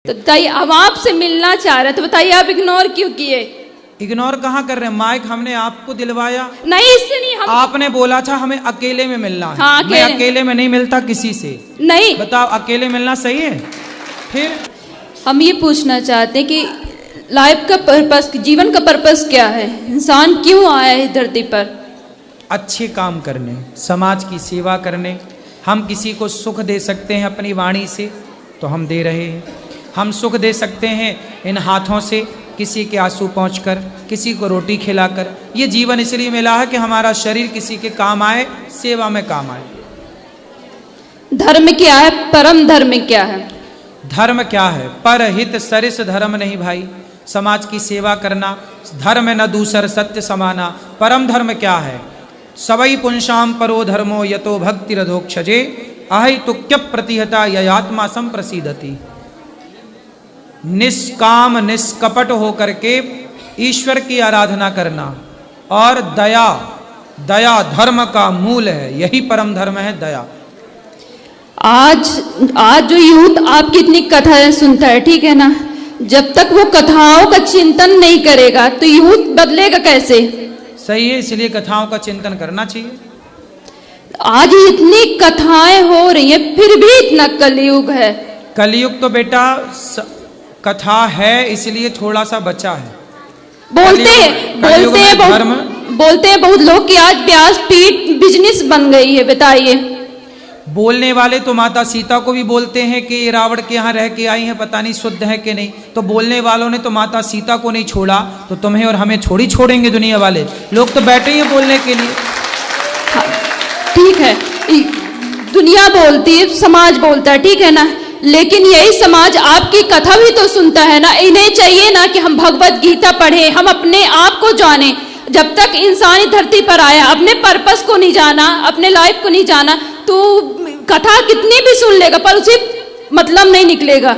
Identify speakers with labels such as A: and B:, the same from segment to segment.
A: तो बताइए, हम आपसे मिलना चाह रहे, तो बताइए आप इग्नोर क्यों किए?
B: इग्नोर कहाँ कर रहे हैं? माइक हमने आपको दिलवाया,
A: नहीं, इससे नहीं। हम
B: आपने बोला था हमें अकेले में मिलना है।
A: हाँ,
B: मैं अकेले में नहीं मिलता किसी से।
A: नहीं,
B: बताओ, अकेले मिलना सही है? फिर
A: हम ये पूछना चाहते हैं कि लाइफ का पर्पस, जीवन का पर्पस क्या है? इंसान क्यों आया है इस धरती पर?
B: अच्छे काम करने, समाज की सेवा करने। हम किसी को सुख दे सकते हैं अपनी वाणी से, तो हम दे रहे हैं। हम सुख दे सकते हैं इन हाथों से, किसी के आंसू पहुँचकर, किसी को रोटी खिलाकर। ये जीवन इसलिए मिला है कि हमारा शरीर किसी के काम आए, सेवा में काम आए।
A: धर्म क्या है? परम धर्म क्या है?
B: धर्म क्या है? परहित सरिस धर्म नहीं भाई। समाज की सेवा करना, धर्म न दूसर सत्य समाना। परम धर्म क्या है? सवै पुंसाम परो धर्मो यतो भक्ति रधोक्षजे अहितुक्य प्रतिहता ययात्मा संप्रसीदति। निष्काम निष्कपट होकर के ईश्वर की आराधना करना और दया, दया धर्म का मूल है। यही परम धर्म है, दया।
A: आज जो यूथ आपकी इतनी कथाएं सुनता है, ठीक है ना, जब तक वो कथाओं का चिंतन नहीं करेगा तो यूथ बदलेगा कैसे?
B: सही है, इसलिए कथाओं का चिंतन करना चाहिए।
A: आज इतनी कथाएं हो रही हैं, फिर भी इतना कलयुग है।
B: कलयुग तो बेटा कथा है, इसलिए थोड़ा सा बचा है।
A: बोलते हैं बहुत लोग कि आज व्यासपीठ बिजनेस बन गई है। बताइए,
B: बोलने वाले तो माता सीता को भी बोलते हैं कि ये रावण के यहाँ रह के आई हैं, पता नहीं शुद्ध है कि नहीं। तो बोलने वालों ने तो माता सीता को नहीं छोड़ा, तो तुम्हें और हमें थोड़ी छोड़ेंगे दुनिया वाले लोग? तो बैठे ही हैं बोलने के लिए।
A: हाँ, ठीक है, दुनिया बोलती है, समाज बोलता है, ठीक है ना, लेकिन यही समाज आपकी कथा भी तो सुनता है ना। इन्हें चाहिए ना कि हम भगवत गीता पढ़ें, हम अपने आप को जानें। जब तक इंसान धरती पर आया, अपने पर्पस को नहीं जाना, अपने लाइफ को नहीं जाना, तो कथा कितनी भी सुन लेगा पर उसे मतलब नहीं निकलेगा।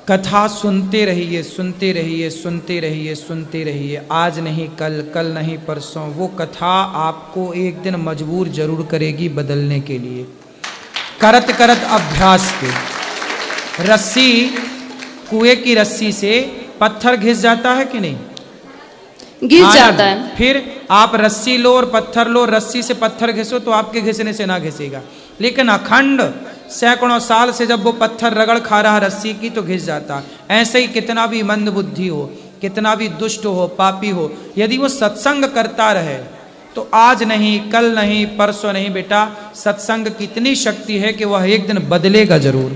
B: कथा सुनते रहिए, सुनते रहिए, सुनते रहिए, सुनते रहिए। आज नहीं कल, कल नहीं परसों, वो कथा आपको एक दिन मजबूर जरूर करेगी बदलने के लिए। करत करत अभ्यास के। रस्सी, कुएं की रस्सी से पत्थर घिस जाता है कि नहीं?
A: घिस जाता है।
B: फिर आप रस्सी लो और पत्थर लो, रस्सी से पत्थर घिसो तो आपके घिसने से ना घिसेगा। लेकिन अखंड सैकड़ों साल से जब वो पत्थर रगड़ खा रहा रस्सी की, तो घिस जाता। ऐसे ही कितना भी मंद बुद्धि हो, कितना भी दुष्ट हो, पापी हो, यदि वो सत्संग करता रहे तो आज नहीं, कल नहीं, परसों नहीं बेटा, सत्संग की इतनी शक्ति है कि वह एक दिन बदलेगा जरूर।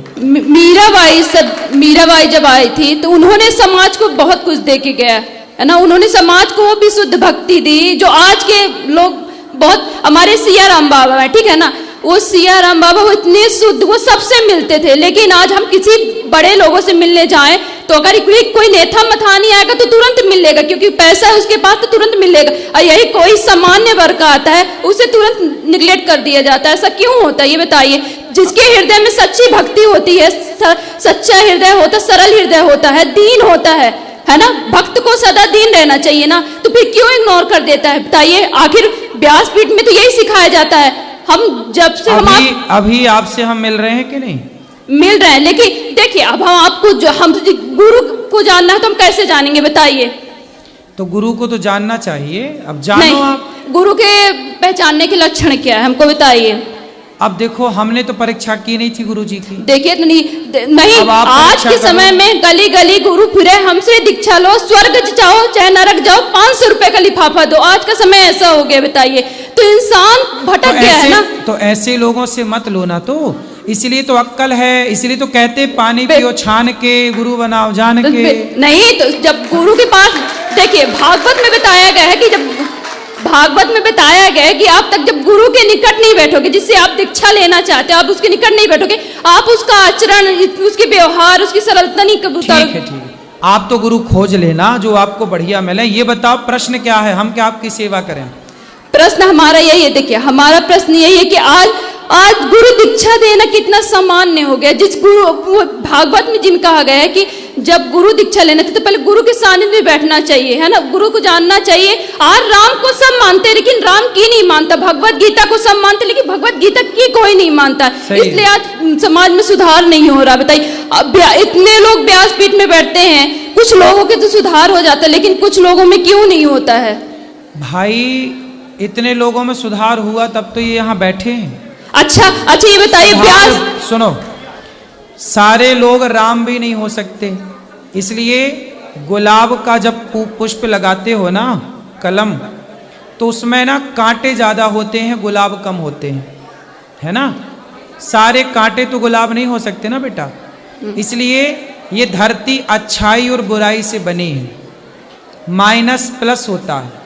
A: मीराबाई जब आई थी तो उन्होंने समाज को बहुत कुछ दे के गया है ना। उन्होंने समाज को भी शुद्ध भक्ति दी, जो आज के लोग बहुत, हमारे सिया राम बाबा है, ठीक है ना, वो सिया राम बाबा वो इतने शुद्ध, वो सबसे मिलते थे। लेकिन आज हम किसी बड़े लोगों से मिलने जाएं तो अगर कोई नेता मथानी आएगा तो तुरंत मिलेगा, क्योंकि पैसा है उसके पास, तो तुरंत मिलेगा। और यही कोई सामान्य वर्ग का आता है, उसे तुरंत निगलेक्ट कर दिया जाता है। ऐसा क्यों होता है ये बताइए? जिसके हृदय में सच्ची भक्ति होती है, सच्चा हृदय होता, सरल हृदय होता है, दीन होता है ना, भक्त को सदा दीन रहना चाहिए ना, तो फिर क्यों इग्नोर कर देता है? बताइए, आखिर व्यासपीठ में तो यही सिखाया जाता है। हम जब से
B: अभी आपसे हम मिल रहे हैं कि नहीं?
A: मिल रहे हैं, लेकिन देखिए, अब हम आपको हम गुरु को जानना है तो हम कैसे जानेंगे? बताइए।
B: तो गुरु को तो जानना चाहिए, अब जानो आप।
A: गुरु के पहचानने के लक्षण क्या है, हमको बताइए।
B: अब देखो, हमने तो परीक्षा की नहीं थी गुरु जी की।
A: देखिए, नहीं आज के समय में गली गली गुरु फिरे, हमसे दीक्षा लो, स्वर्ग जाओ चाहे नरक जाओ, 500 रुपए का लिफाफा दो। आज का समय ऐसा हो गया, बताइए। तो इंसान भटक गया है ना।
B: तो ऐसे लोगों से मत लो ना, तो इसलिए तो अक्कल है, इसलिए तो कहते पानी पियो छान के, गुरु बनाओ जान के।
A: नहीं, तो जब गुरु के पास, देखिए, भागवत में बताया गया है कि आप तक जब गुरु के निकट नहीं बैठोगे, जिससे आप दीक्षा लेना चाहते हो, आप उसके निकट नहीं बैठोगे, आप उसका आचरण, उसके व्यवहार, उसकी सरलता नहीं
B: ठीक है। आप तो गुरु खोज लेना जो आपको बढ़िया मिले। ये बताओ, प्रश्न क्या है, हम क्या आपकी सेवा करें?
A: प्रश्न हमारा यही है, देखिए, हमारा प्रश्न यही है कि आज गुरु दीक्षा देना कितना सामान्य हो गया। जिस गुरु, भागवत में जिन कहा गया है कि जब गुरु दीक्षा लेना चाहिए तो पहले गुरु के सानिध्य में बैठना चाहिए, है ना, गुरु को जानना चाहिए। आज राम को सब मानते लेकिन राम की नहीं मानता, भगवत गीता को सब मानते लेकिन भगवत गीता की कोई नहीं मानता, इसलिए आज समाज में सुधार नहीं हो रहा। बताइए, इतने लोग व्यासपीठ में बैठते हैं, कुछ लोगों के तो सुधार हो जाता है लेकिन कुछ लोगों में क्यों नहीं होता है?
B: भाई इतने लोगों में सुधार हुआ तब तो ये यहाँ बैठे हैं।
A: अच्छा ये बताइए, व्यास
B: सुनो, सारे लोग राम भी नहीं हो सकते, इसलिए गुलाब का जब पुष्प लगाते हो ना, कलम, तो उसमें ना कांटे ज्यादा होते हैं, गुलाब कम होते हैं, है ना। सारे कांटे तो गुलाब नहीं हो सकते ना बेटा, इसलिए ये धरती अच्छाई और बुराई से बनी है, माइनस प्लस होता है।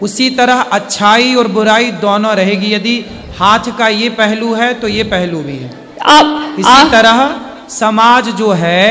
B: उसी तरह अच्छाई और बुराई दोनों रहेगी, यदि हाथ का ये पहलू है तो ये पहलू भी है। इसी तरह समाज जो है,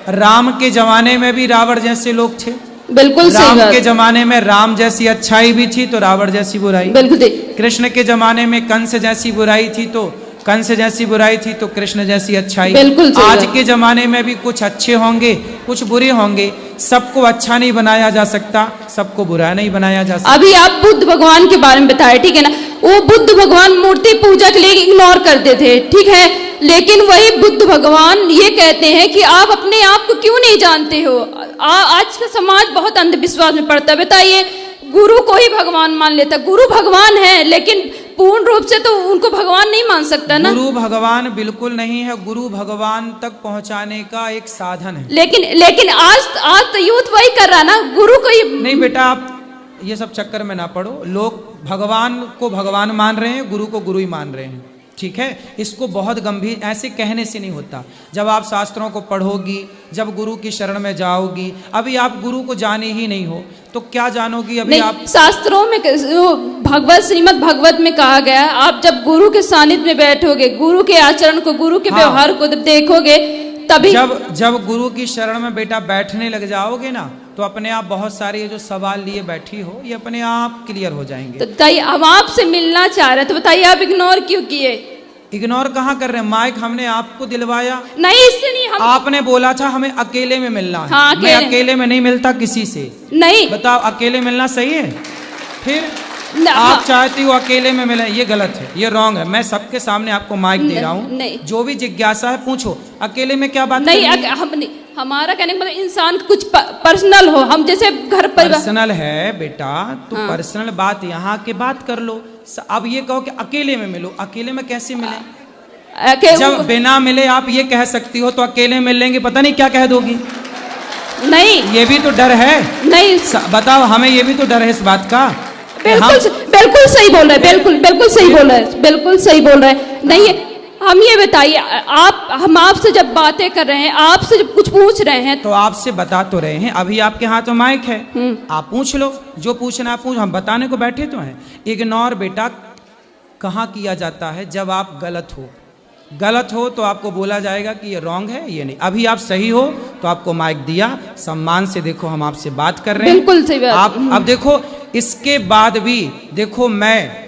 B: राम के जमाने में भी रावण जैसे लोग थे,
A: बिल्कुल
B: राम के जमाने में राम जैसी अच्छाई भी थी तो रावण जैसी बुराई,
A: बिल्कुल।
B: कृष्ण के जमाने में कंस जैसी बुराई थी तो कंस जैसी बुराई थी तो कृष्ण जैसी अच्छाई।
A: बिल्कुल
B: आज के जमाने में भी कुछ अच्छे होंगे कुछ बुरे होंगे, सबको अच्छा नहीं बनाया जा सकता, सबको बुरा नहीं बनाया जा सकता।
A: अभी आप बुद्ध भगवान के बारे में बताए, ठीक है ना, वो बुद्ध भगवान मूर्ति पूजा के लिए इग्नोर करते थे, ठीक है, लेकिन वही बुद्ध भगवान ये कहते हैं कि आप अपने आप को क्यों नहीं जानते हो। आज का समाज बहुत अंधविश्वास में पड़ता है। बताइए, गुरु को ही भगवान मान लेता, गुरु भगवान है लेकिन पूर्ण रूप से तो उनको भगवान नहीं मान सकता ना।
B: गुरु भगवान बिल्कुल नहीं है, गुरु भगवान तक पहुंचाने का एक साधन है।
A: लेकिन आज तो यूथ वही कर रहा ना, गुरु को ही
B: नहीं बेटा, आप ये सब चक्कर में ना पड़ो। लोग भगवान को भगवान मान रहे हैं, गुरु को गुरु ही मान रहे हैं, ठीक है। इसको बहुत गंभीर, ऐसे कहने से नहीं होता। जब आप शास्त्रों को पढ़ोगी, जब गुरु की शरण में जाओगी, अभी आप गुरु को जाने ही नहीं हो तो क्या जानोगी। अभी आप
A: शास्त्रों में भगवत श्रीमद् भागवत में कहा गया, आप जब गुरु के सानिध्य में बैठोगे, गुरु के आचरण को, गुरु के व्यवहार को देखोगे, तभी
B: जब गुरु की शरण में बेटा बैठने लग जाओगे ना, तो अपने आप बहुत सारे ये जो सवाल लिए बैठी हो ये अपने आप क्लियर हो जाएंगे।
A: तो बताइए, हम आपसे मिलना चाह रहे, तो बताइए आप इग्नोर क्यों किए?
B: इग्नोर कहाँ कर रहे हैं, माइक हमने आपको दिलवाया
A: नहीं, इससे नहीं,
B: आपने बोला था हमें अकेले में मिलना है।
A: हाँ,
B: मैं अकेले में नहीं मिलता किसी से।
A: नहीं
B: बताओ, अकेले मिलना सही है? फिर आप चाहती हो अकेले में मिले, ये गलत है, ये रॉन्ग है। मैं सबके सामने आपको माइक दे रहा हूँ, जो भी जिज्ञासा है पूछो। अकेले में क्या बात
A: नहीं, हमारा कहने का मतलब इंसान कुछ पर्सनल हो, हम जैसे घर पर
B: पर्सनल है बेटा, तो पर्सनल बात यहाँ के बात कर लो। अब ये कहो कि अकेले में मिलो, अकेले में कैसे मिले? जब बिना मिले आप ये कह सकती हो तो अकेले मिल लेंगे, पता नहीं क्या कह दोगी। नहीं, ये भी तो डर है। नहीं बताओ, हमें ये भी तो डर है इस बात का।
A: बिल्कुल सही बोल रहे, बिल्कुल सही बोल रहे, बिल्कुल सही बोल रहे। नहीं, हम ये बताइए, हम आपसे जब बातें कर रहे हैं, आपसे जब कुछ पूछ रहे हैं,
B: तो आपसे बता तो रहे हैं। अभी आपके हाथ में माइक है, आप पूछ लो, जो पूछना पूछ, हम बताने को बैठे तो हैं। इग्नोर बेटा कहाँ किया जाता है? जब आप गलत हो तो आपको बोला जाएगा कि ये रॉन्ग है, ये नहीं। अभी आप सही हो तो आपको माइक दिया, सम्मान से देखो हम आपसे बात कर रहे हैं,
A: बिल्कुल सही बात।
B: आप अब देखो, इसके बाद भी देखो, मैं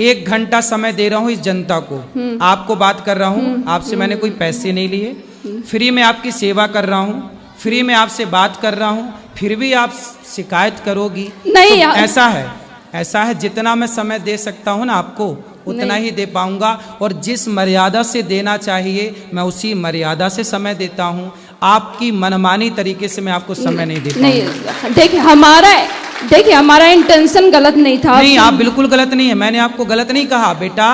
B: 1 घंटा समय दे रहा हूँ इस जनता को, आपको बात कर रहा हूँ, आपसे मैंने कोई पैसे नहीं लिए, फ्री में आपकी सेवा कर रहा हूँ, फ्री में आपसे बात कर रहा हूँ, फिर भी आप शिकायत करोगी। नहीं, तो ऐसा है जितना मैं समय दे सकता हूँ ना आपको, उतना ही दे पाऊंगा, और जिस मर्यादा से देना चाहिए मैं उसी मर्यादा से समय देता हूँ। आपकी मनमानी तरीके से मैं आपको समय नहीं दे पाऊंगा।
A: देखिए हमारा इंटेंशन गलत नहीं था।
B: नहीं, आप बिल्कुल गलत नहीं है, मैंने आपको गलत नहीं कहा बेटा।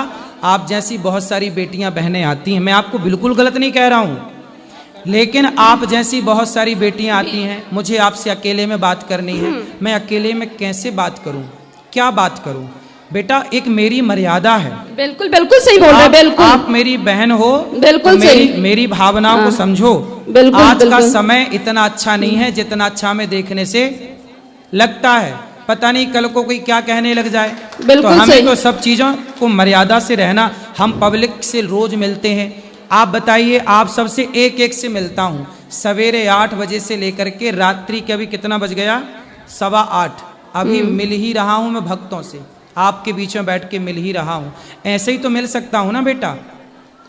B: आप जैसी बहुत सारी बेटियां बहनें आती हैं, मैं आपको बिल्कुल गलत नहीं कह रहा हूँ, लेकिन आप जैसी बहुत सारी बेटियां आती हैं, मुझे आपसे अकेले में बात करनी है, मैं अकेले में कैसे बात करूं, क्या बात करूं? बेटा एक मेरी मर्यादा है।
A: बिल्कुल सही बोल रहे हैं, बिल्कुल।
B: आप मेरी बहन हो,
A: बिल्कुल
B: तो मेरी भावनाओं को समझो। आज का समय इतना अच्छा नहीं है जितना अच्छा में देखने से लगता है। पता नहीं कल को कोई क्या कहने लग जाए। तो हमें तो सब चीजों को मर्यादा से रहना। हम पब्लिक से रोज मिलते हैं, आप बताइए, आप सबसे एक से मिलता हूँ, सवेरे 8 बजे से लेकर के रात्रि के अभी कितना बज गया, 8:15, अभी मिल ही रहा हूँ मैं भक्तों से, आपके बीच में बैठ के मिल ही रहा हूँ। ऐसे ही तो मिल सकता हूँ ना बेटा,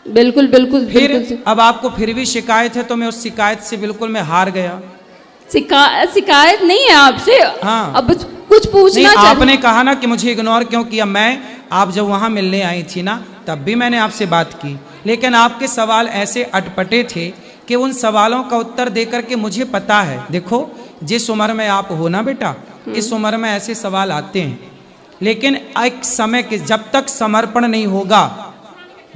A: बिल्कुल बिल्कुल
B: फिर
A: बिल्कुल।
B: अब आपको फिर भी शिकायत है, तो मैं उस शिकायत से बिल्कुल मैं हार गया।
A: शिकायत नहीं है आपसे।
B: हाँ।
A: अब कुछ
B: नहीं,
A: पूछना चाह
B: आपने कहा ना कि मुझे इग्नोर क्यों किया। मैं, आप जब वहां मिलने आई थी ना, तब भी मैंने आपसे बात की, लेकिन आपके सवाल ऐसे अटपटे थे कि उन सवालों का उत्तर देकर के मुझे पता है, देखो जिस उम्र में आप हो ना बेटा, इस उम्र में ऐसे सवाल आते हैं, लेकिन एक समय के, जब तक समर्पण नहीं होगा,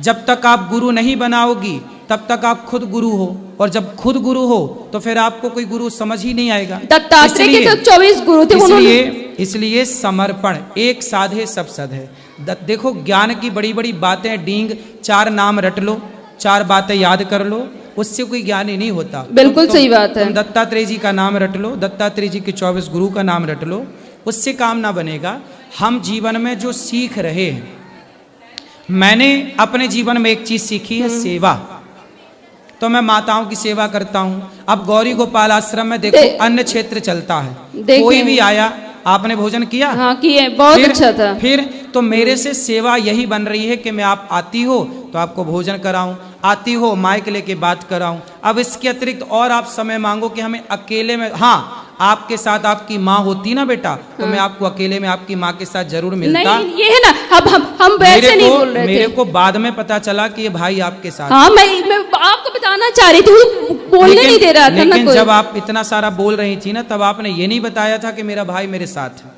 B: जब तक आप गुरु नहीं बनाओगी, तब तक आप खुद गुरु हो, और जब खुद गुरु हो तो फिर आपको कोई गुरु समझ ही नहीं आएगा।
A: दत्तात्रेय के तो 24 गुरु थे, उन्होंने
B: इसलिए समर्पण, एक साधे सब सधे। देखो ज्ञान की बड़ी बड़ी बातें डींग, 4 नाम रट लो, 4 बातें याद कर लो, उससे कोई ज्ञान ही नहीं होता।
A: बिल्कुल सही बात है।
B: तुम दत्तात्रेय जी का नाम रट लो, दत्तात्रेय जी के 24 गुरु का नाम रट लो, उससे काम ना बनेगा। हम जीवन में जो सीख रहे हैं, मैंने अपने जीवन में एक चीज सीखी है, सेवा। तो मैं माताओं की सेवा करता हूँ। अब गौरी गोपाल आश्रम में देखो अन्य क्षेत्र चलता है, कोई भी आया, आपने भोजन किया?
A: हाँ किए, बहुत अच्छा था।
B: फिर तो मेरे से सेवा यही बन रही है कि मैं, आप आती हो तो आपको भोजन कराऊं, आती हो माइक लेके बात कराऊं। अब इसके अतिरिक्त और आप समय मांगो कि हमें अकेले में, हाँ आपके साथ आपकी माँ होती ना बेटा, तो मैं आपको अकेले में आपकी माँ के साथ जरूर मिलता।
A: नहीं ये है ना, अब हम वैसे नहीं बोल रहे थे।
B: मेरे को बाद में पता चला कि ये भाई आपके साथ।
A: हाँ मैं आपको बताना चाह रही थी, बोलने नहीं दे रहा था ना
B: लेकिन
A: कोई।
B: जब आप इतना सारा बोल रही थी ना, तब आपने ये नहीं बताया था कि मेरा भाई मेरे साथ है।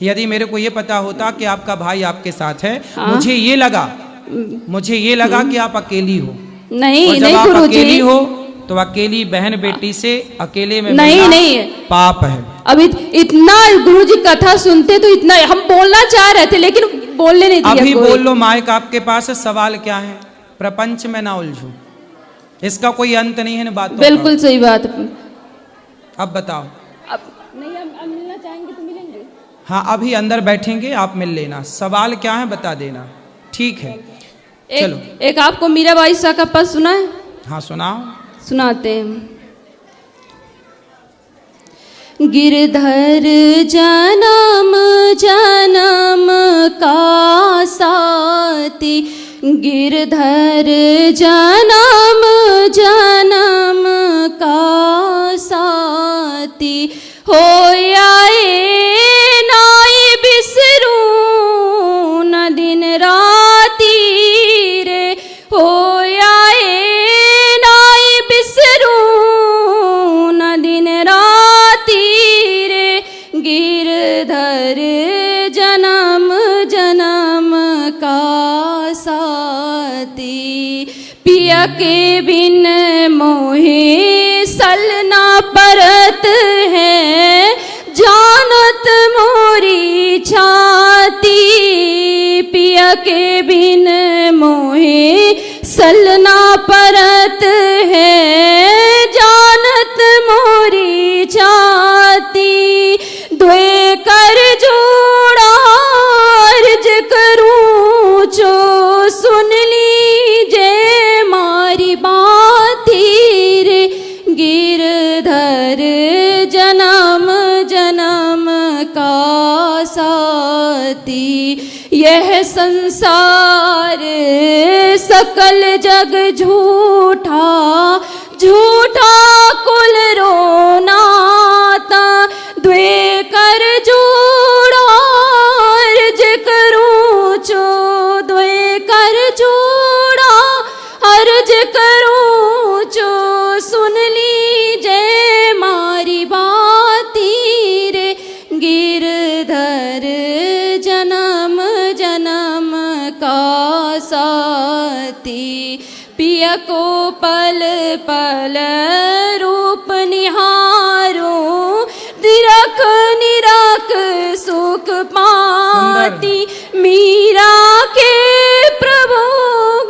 B: यदि मेरे को ये पता होता कि आपका भाई आपके साथ है,
A: हाँ?
B: मुझे ये लगा कि आप अकेली हो।
A: नहीं
B: और जब
A: नहीं
B: आप
A: गुरुजी,
B: अकेली हो तो अकेली बहन बेटी से अकेले में
A: नहीं
B: मिलना
A: नहीं
B: पाप है।
A: अब इतना गुरुजी कथा सुनते तो इतना हम बोलना चाह रहे थे, लेकिन बोलने नहीं दिया।
B: अभी बोल लो, माइक आपके पास है, सवाल क्या है? प्रपंच में ना उलझो, इसका कोई अंत नहीं है ना बातों का।
A: बिल्कुल सही बात।
B: अब बताओ।
A: अब नहीं, हम मिलना चाहेंगे तो मिलेंगे।
B: हाँ अभी अंदर बैठेंगे, आप मिल लेना, सवाल क्या है बता देना, ठीक है? चलो
A: एक आपको मीराबाई शाह का पद सुना है?
B: हाँ सुनाओ।
A: सुनाते हैं। गिरधर जन्म जन्म का साथी, गिरधर जन्म जन्म का साथी, हो आए नाई बिसरू न दिन राती रे, हो आए नाई बिसरू न दिन राती रे, गिरधर जन्म जन्म का साथी, पिया के बिन मोहे सलना परत है, जानत मोरी छाती, पिया के बिन मोहे सलना परत है, जानत मोरी छाती, द्वे कर जोड़ा अर्ज करूं जो सुन लीजे मारी बाती रे, गिरधर जन्म जन्म का साथी, यह संसार सकल जग झूठा, झूठा कुल रोनाता, द्वे कर जोड़ा अर्ज करूं चो, द्वे कर जोड़ा अर्ज करूं चो, सुन लीजे मारी बाती रे, गिरधर जन्म जन्म का साथी, पिया को पल पल रूप निहारो, निरख निरख सुख पाती, मीरा के प्रभु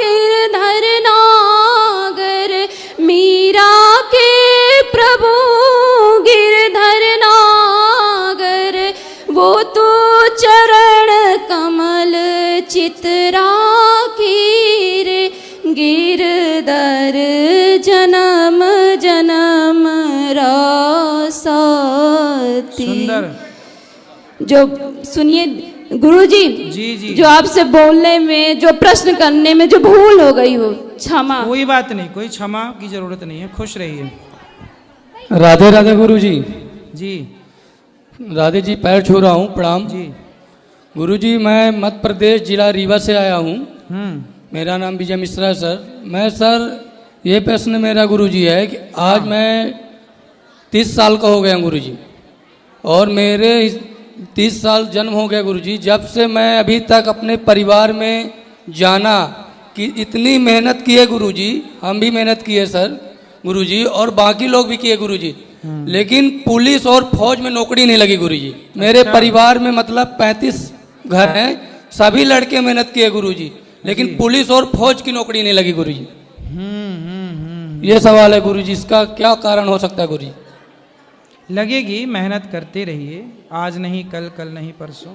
A: गिरधर नागर, मीरा के प्रभु गिरधर नागर, वो तो चरण कमल चित्रा की रे, गिरधर जन्म जन्म रासाती।
B: सुंदर।
A: जो सुनिए गुरुजी
B: जी जी
A: जो आपसे बोलने में, जो प्रश्न करने में जो भूल हो गई हो, क्षमा।
B: कोई बात नहीं, कोई क्षमा की जरूरत नहीं है, खुश रहिए।
C: राधे राधे गुरुजी।
B: जी
C: राधे जी, पैर छू रहा हूँ, प्रणाम।
B: जी
C: गुरुजी, मैं मध्य प्रदेश जिला रीवा से आया हूँ।
B: हम्म
C: मेरा नाम विजय मिश्रा है सर। मैं सर, ये प्रश्न मेरा गुरुजी है कि आज मैं 30 साल का हो गया गुरुजी, और मेरे 30 साल जन्म हो गया गुरुजी। जब से मैं अभी तक अपने परिवार में जाना कि इतनी मेहनत की है गुरुजी, हम भी मेहनत किए सर गुरुजी, और बाकी लोग भी किए गुरुजी, लेकिन पुलिस और फौज में नौकरी नहीं लगी गुरुजी। मेरे परिवार में मतलब 35 घर हैं, सभी लड़के मेहनत किए गुरुजी, लेकिन पुलिस और फौज की नौकरी नहीं लगी गुरुजी। ये सवाल है गुरुजी, इसका क्या कारण हो सकता है गुरुजी?
B: लगेगी, मेहनत करते रहिए, आज नहीं कल, कल नहीं परसों।